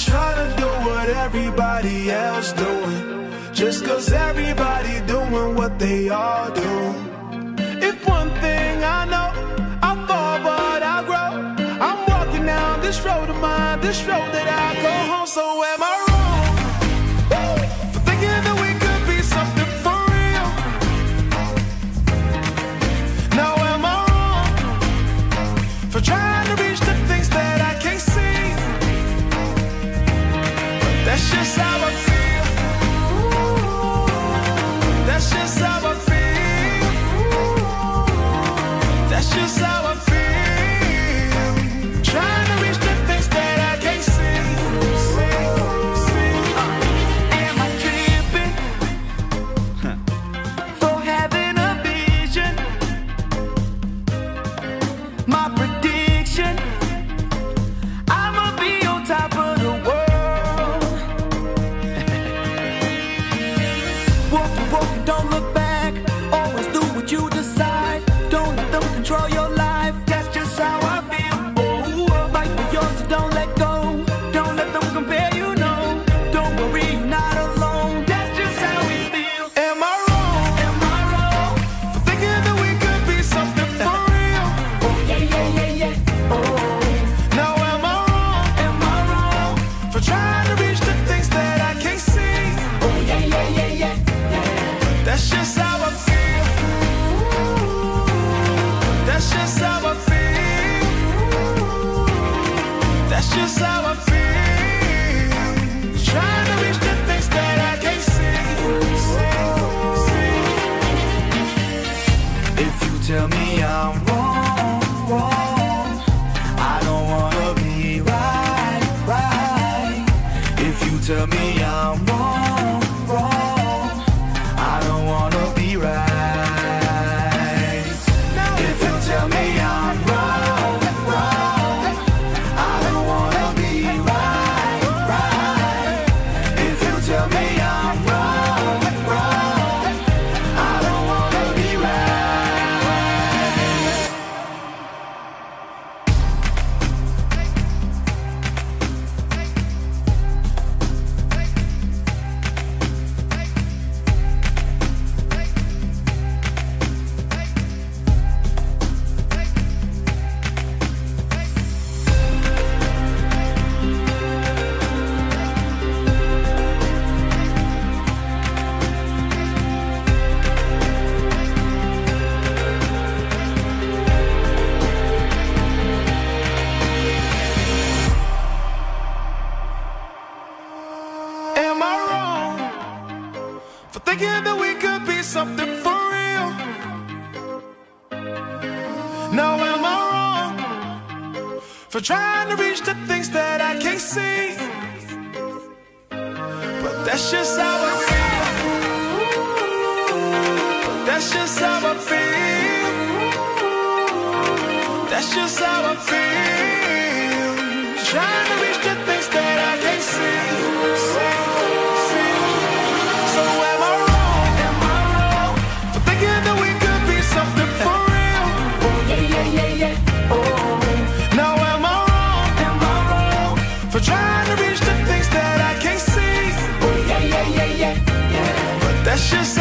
trying to do what everybody else doing, just cause everybody doing what they all do. If one thing I know, I fall but I grow. I'm walking down this road of mine, this road that I go home. So am I wrong for thinking that we could be something for real? Now am I wrong for trying to reach the things that I can't see? But that's just how I feel. That's just how I feel. That's just how I feel. Trying to reach the things that I can't see. Am I tripping for having a vision? My prediction, I'ma be on top of the world. Walk, don't look back. Always do what you decide. Don't let them control your life. That's just how I feel. Oh, fight for yours, so don't let go. Don't let them compare you, no. Don't worry, you're not alone. That's just how we feel. Am I wrong? Am I wrong? For thinking that we could be something for real? Oh, yeah. Oh, Now am I wrong? am I wrong? For trying to reach the things that I can't see? Oh, yeah. That's just how I feel. That's just how I feel. That's just how I feel. Trying to reach the things that I can't see. If you tell me I'm wrong, I don't wanna be right. If you tell me I'm wrong, I don't wanna be right. If you tell me I'm wrong, I don't wanna be right. If you tell me I'm wrong, I don't wanna be right. Am I wrong for thinking that we could be something for real? Now am I wrong for trying to reach the things that I can't see? But that's just how I feel. That's just how I feel. That's just how I feel. Trying to reach the things that I can't see. So am I wrong? Am I wrong? For thinking that we could be something for real? Oh, yeah. Oh, Now am I wrong am I wrong? for trying to reach the things that I can't see? Oh, yeah. But that's just